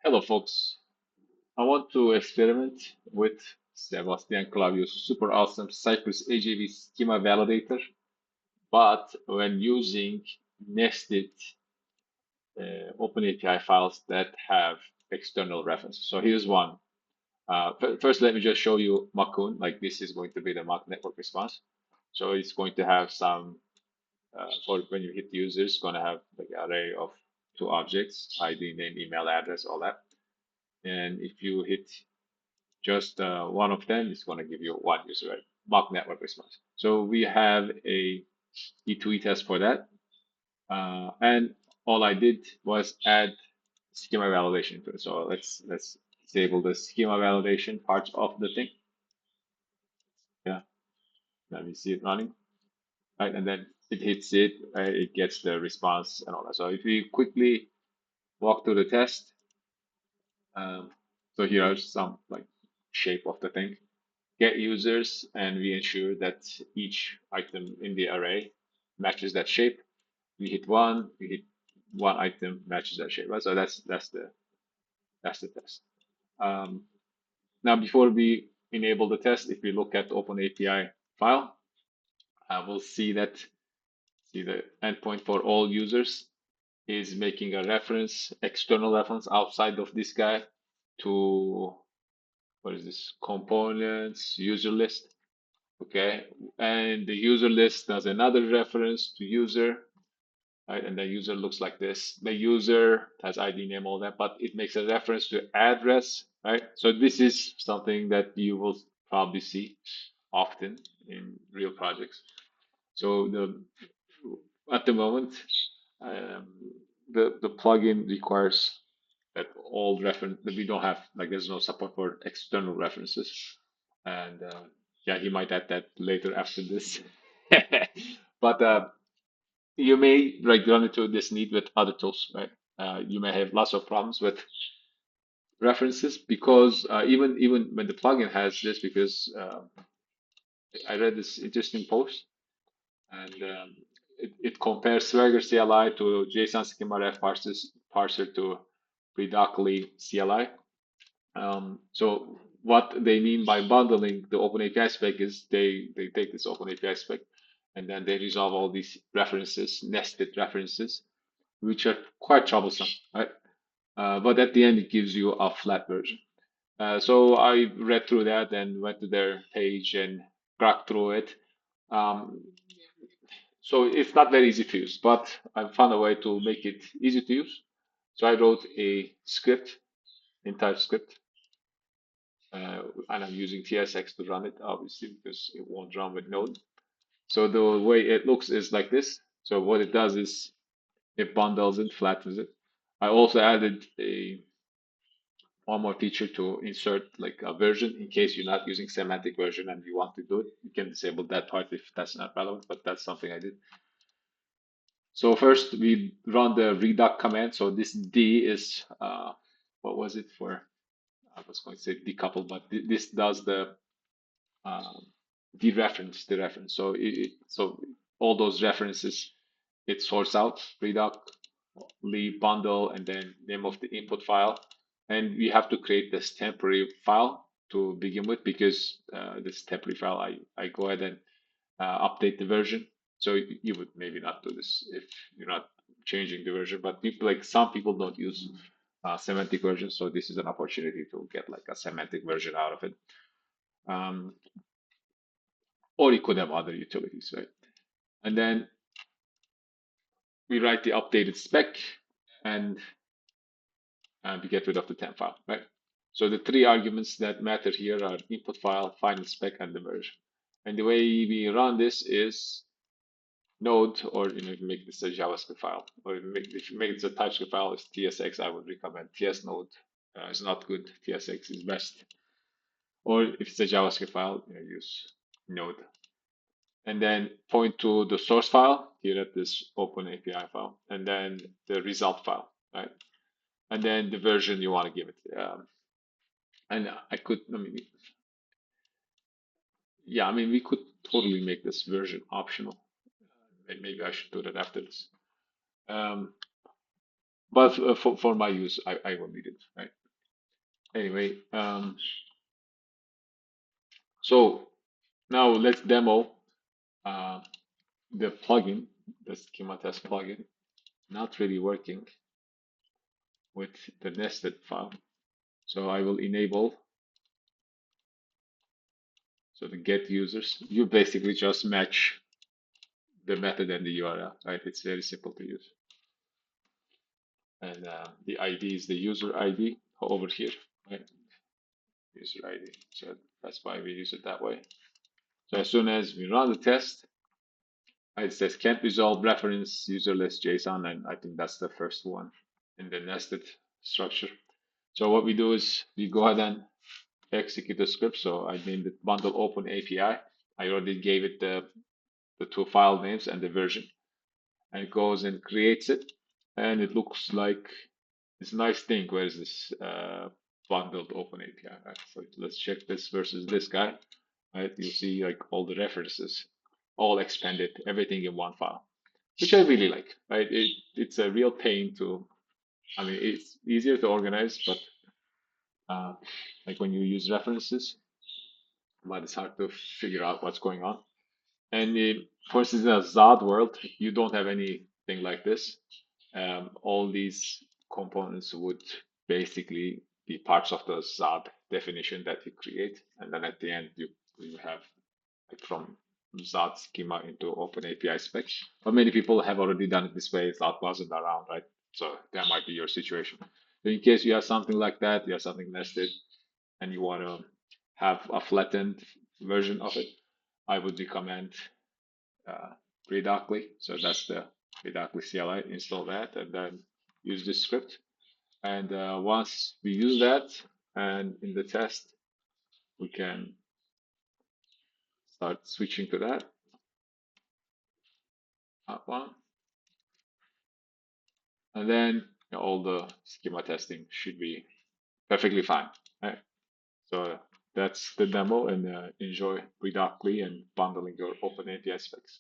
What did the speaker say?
Hello, folks. I want to experiment with Sebastian Clavio's super awesome Cypress AJV schema validator, but when using nested OpenAPI files that have external references. So here's one. First, let me just show you Makun. Like this is going to be the Mach network response. So it's going to have some, for when you hit users, it's going to have like array of two objects, ID, name, email address, all that. And if you hit just one of them is going to give you one user, right? Mock network response. So we have a E2E test for that. And all I did was add schema validation to it. So let's disable the schema validation part of the thing. Yeah, let me see it running. Right, and then it hits it, right? It gets the response and all that. So if we quickly walk through the test, so here are some like shape of the thing. Get users, and we ensure that each item in the array matches that shape. We hit one item matches that shape, right? So that's the test. Um, Now, before we enable the test, if we look at the OpenAPI file, we'll see the endpoint for all users is making a reference, external reference outside of this guy to what is this components user list. Okay, and the user list does another reference to user, right? And the user looks like this. The user has ID, name, all that, but it makes a reference to address, right? So this is something that you will probably see often in real projects. So at the moment, um, the plugin requires that all reference that we don't have, like there's no support for external references, and yeah, he might add that later after this. But you may like run into this need with other tools, right? You may have lots of problems with references because even when the plugin has this, because I read this interesting post and it compares Swagger CLI to JSON schema ref parser to Redocally CLI. So what they mean by bundling the OpenAPI spec is they take this OpenAPI spec and then they resolve all these references, nested references, which are quite troublesome, right? But at the end, it gives you a flat version. So I read through that and went to their page and cracked through it. Um, so it's not very easy to use, but I found a way to make it easy to use. So I wrote a script in TypeScript, and I'm using TSX to run it, obviously, because it won't run with Node. So the way it looks is like this. So what it does is it bundles it, flattens it. I also added a one more feature to insert like a version in case you're not using semantic version and you want to do it. You can disable that part if that's not relevant, but that's something I did. So first we run the redoc command. So this D is, what was it for? I was going to say decouple, but this does the dereference, the reference. So so all those references, it sorts out redoc, leave bundle, and then name of the input file. And we have to create this temporary file to begin with because this temporary file, I go ahead and update the version. So you would maybe not do this if you're not changing the version, but people like some people don't use semantic version, so this is an opportunity to get like a semantic version out of it. Um, or you could have other utilities, right? And then we write the updated spec and we get rid of the temp file, right? So the three arguments that matter here are input file, final spec, and the version. And the way we run this is Node, or if you make this a JavaScript file, or if you make this a TypeScript file, it's TSX. I would recommend TS Node. It's not good. TSX is best. Or if it's a JavaScript file, use Node. And then point to the source file here at this Open API file, and then the result file, right? And then the version you want to give it. And yeah, I mean, we could totally make this version optional. Maybe I should do that after this. Um, but for my use, I will need it, right? Anyway, so now let's demo uh, the plugin, the schema test plugin, not really working with the nested file. So I will enable, so the get users, you basically just match the method and the URL, right? It's very simple to use. And the ID is the user ID over here, right? User ID. So that's why we use it that way. So as soon as we run the test, it says can't resolve reference userless JSON, and I think that's the first one in the nested structure. So what we do is we go ahead and execute the script. So I named it bundle open API. I already gave it the two file names and the version, and it goes and creates it. And it looks like this nice thing. Where is this bundled open API? Right? So let's check this versus this guy. Right? You'll see like all the references, all expanded, everything in one file, which I really like. Right? It's a real pain to. I mean, it's easier to organize, but like when you use references, but it's hard to figure out what's going on. And for instance, in a Zod world, you don't have anything like this. All these components would basically be parts of the Zod definition that you create, and then at the end you have like from Zod schema into Open API spec. But many people have already done it this way. Zod wasn't around, right? So that might be your situation. So in case you have something like that, you have something nested, and you want to have a flattened version of it, I would recommend uh, Redocly. So that's the Redocly CLI. Install that and then use this script. And once we use that, and in the test, we can start switching to that one, and then all the schema testing should be perfectly fine. Right? So that's the demo, and enjoy Redocly and bundling your Open API specs.